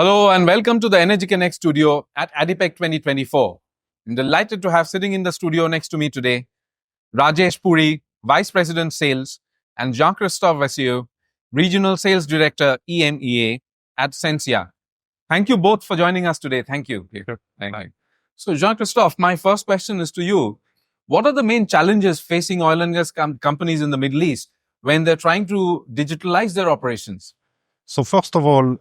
Hello and welcome to the Energy Connect studio at ADIPEC 2024. I'm delighted to have sitting in the studio next to me today, Rajesh Puri, Vice President Sales, and Jean-Christophe Vasseur, Regional Sales Director, EMEA at Sensia. Thank you both for joining us today. Thank you. Thank you. So Jean-Christophe, my first question is to you. What are the main challenges facing oil and gas companies in the Middle East when they're trying to digitalize their operations? So first of all,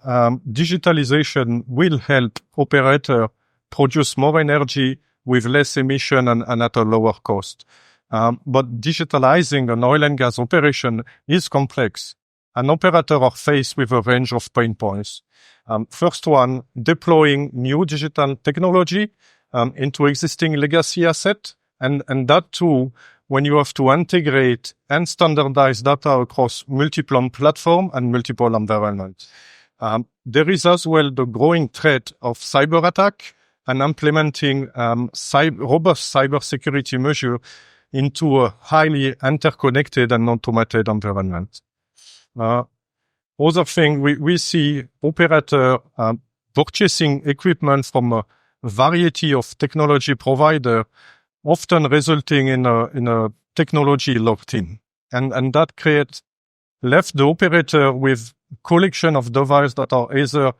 digitalization will help operator produce more energy with less emission and at a lower cost. But digitalizing an oil and gas operation is complex. An operator are faced with a range of pain points. First one, deploying new digital technology into existing legacy asset. And that too, when you have to integrate and standardize data across multiple platforms and multiple environments. There is as well the growing threat of cyber attack and implementing robust cybersecurity measures into a highly interconnected and automated environment. Other thing, we see operator purchasing equipment from a variety of technology provider, often resulting in a technology locked in. And that left the operator with collection of devices that are either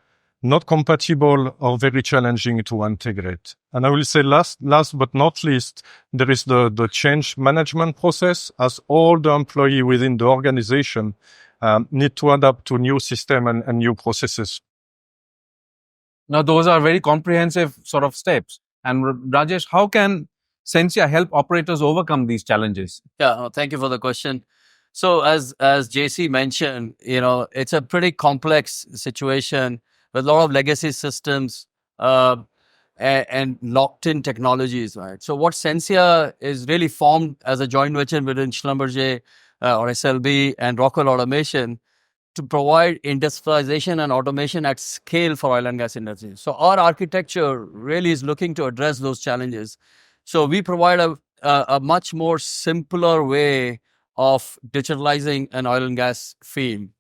not compatible or very challenging to integrate. And I will say last but not least, there is the change management process, as all the employees within the organization need to adapt to new system and new processes. Now, those are very comprehensive sort of steps. And Rajesh, how can Sensia help operators overcome these challenges? Yeah, thank you for the question. So as JC mentioned, it's a pretty complex situation with a lot of legacy systems and locked in technologies, right? So what Sensia is really formed as a joint venture within Schlumberger or SLB and Rockwell Automation to provide industrialization and automation at scale for oil and gas industry. So our architecture really is looking to address those challenges. So we provide a much more simpler way of digitalizing an oil and gas field.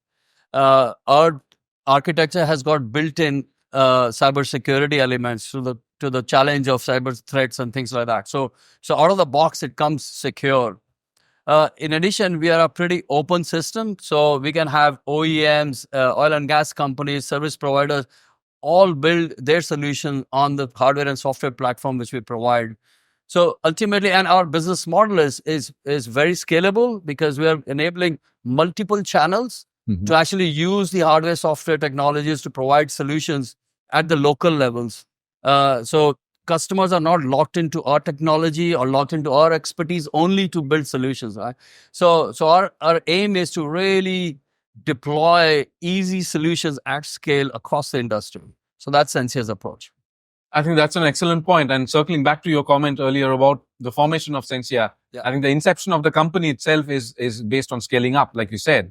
Our architecture has got built-in cybersecurity elements to the challenge of cyber threats and things like that. So out of the box, it comes secure. In addition, we are a pretty open system, so we can have OEMs, oil and gas companies, service providers, all build their solution on the hardware and software platform which we provide. So ultimately, and our business model is very scalable because we are enabling multiple channels to actually use the hardware software technologies to provide solutions at the local levels. So customers are not locked into our technology or locked into our expertise only to build solutions, right? So our aim is to really deploy easy solutions at scale across the industry. So that's Sensia's approach. I think that's an excellent point. And circling back to your comment earlier about the formation of Sensia, I think the inception of the company itself is based on scaling up, like you said.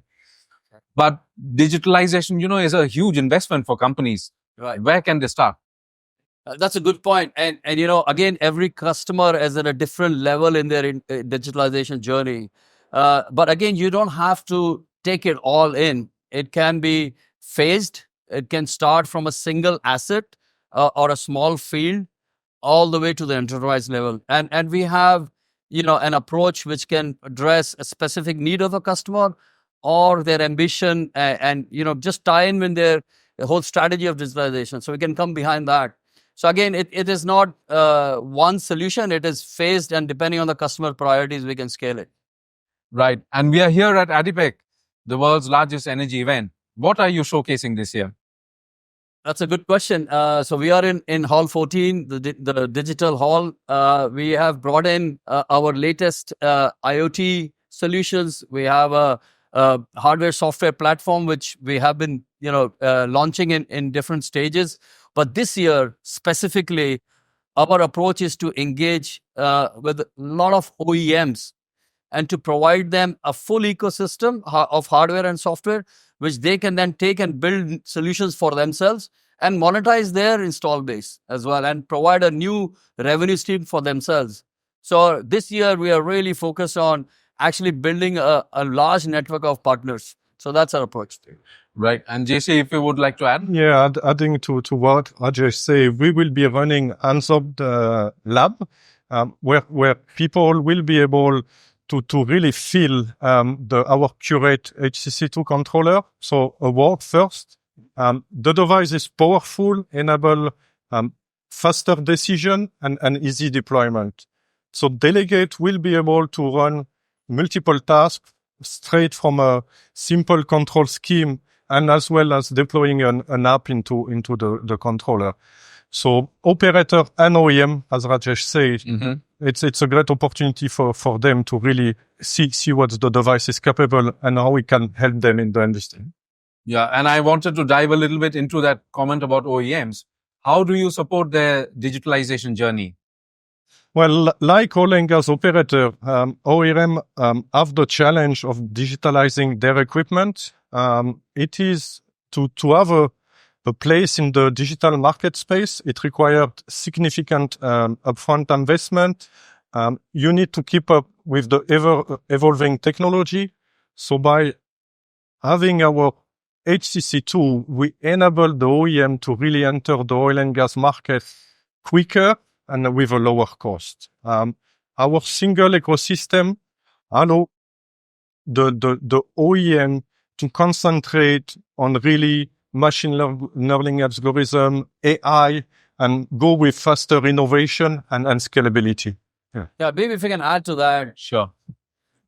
But digitalization, is a huge investment for companies. Right. Where can they start? That's a good point. And again, every customer is at a different level in their digitalization journey. But again, you don't have to take it all in. It can be phased. It can start from a single asset or a small field all the way to the enterprise level. And we have, an approach which can address a specific need of a customer or their ambition and just tie in with their whole strategy of digitalization. So we can come behind that. So again, it is not one solution. It is phased, and depending on the customer priorities, we can scale it. Right. And we are here at ADIPEC, the world's largest energy event. What are you showcasing this year? That's a good question. So we are in Hall 14, the digital hall. We have brought in our latest IoT solutions. We have a hardware software platform, which we have been launching in different stages. But this year, specifically, our approach is to engage with a lot of OEMs and to provide them a full ecosystem of hardware and software, which they can then take and build solutions for themselves and monetize their install base as well and provide a new revenue stream for themselves. So this year, we are really focused on actually building a large network of partners So that's our approach. Right. And JC, if you would like to add. Yeah, adding to what Rajesh say, we will be running hands-on lab where people will be able to really feel our Curate HCC2 controller. So a word first. The device is powerful, enable faster decision and easy deployment. So delegate will be able to run multiple tasks straight from a simple control scheme, and as well as deploying an app into the controller. So operator and OEM, as Rajesh said, it's a great opportunity for them to really see what the device is capable and how we can help them in the industry. Yeah, and I wanted to dive a little bit into that comment about OEMs. How do you support their digitalization journey? Well, like oil and gas operator, OEM have the challenge of digitalizing their equipment. It is to have a place in the digital market space. It required significant upfront investment. You need to keep up with the ever-evolving technology. So by having our HCC2, we enable the OEM to really enter the oil and gas market quicker and with a lower cost. Our single ecosystem allow the OEM to concentrate on really machine learning algorithm, AI, and go with faster innovation and scalability. Yeah, maybe if I can add to that. Sure.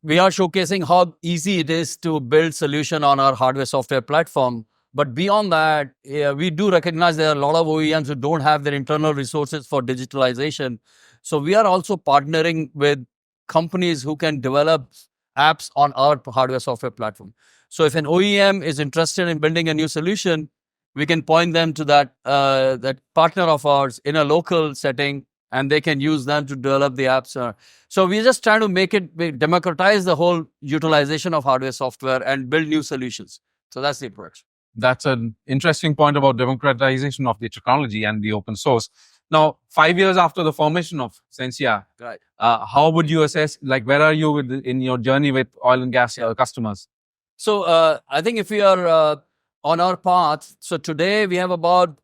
We are showcasing how easy it is to build solution on our hardware software platform. But beyond that, we do recognize there are a lot of OEMs who don't have their internal resources for digitalization. So we are also partnering with companies who can develop apps on our hardware software platform. So if an OEM is interested in building a new solution, we can point them to that partner of ours in a local setting, and they can use them to develop the apps. So we're just trying to democratize the whole utilization of hardware software and build new solutions. So that's the approach. That's an interesting point about democratization of the technology and the open source. Now, 5 years after the formation of Sensia, Right. How would you assess, like, where are you in your journey with oil and gas customers? So I think if we are on our path, so today we have about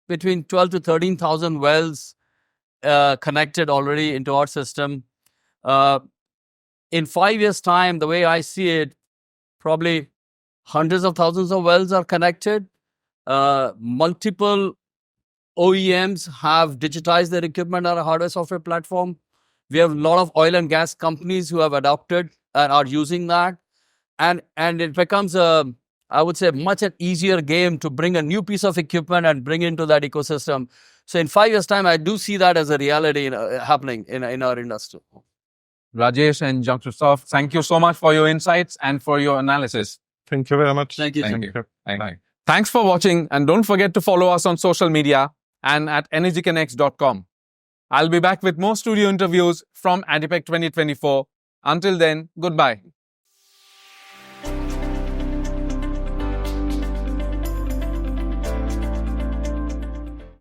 between 12 to 13,000 wells connected already into our system. In 5 years' time, the way I see it, probably hundreds of thousands of wells are connected. Multiple OEMs have digitized their equipment on a hardware software platform. We have a lot of oil and gas companies who have adopted and are using that. And it becomes I would say, much an easier game to bring a new piece of equipment and bring into that ecosystem. So in 5 years' time, I do see that as a reality happening in our industry. Rajesh and Jean-Christophe, thank you so much for your insights and for your analysis. Thank you very much. Thank you. Thank you. Bye. Thanks for watching, and don't forget to follow us on social media and at energyconnects.com. I'll be back with more studio interviews from ADIPEC 2024. Until then, goodbye.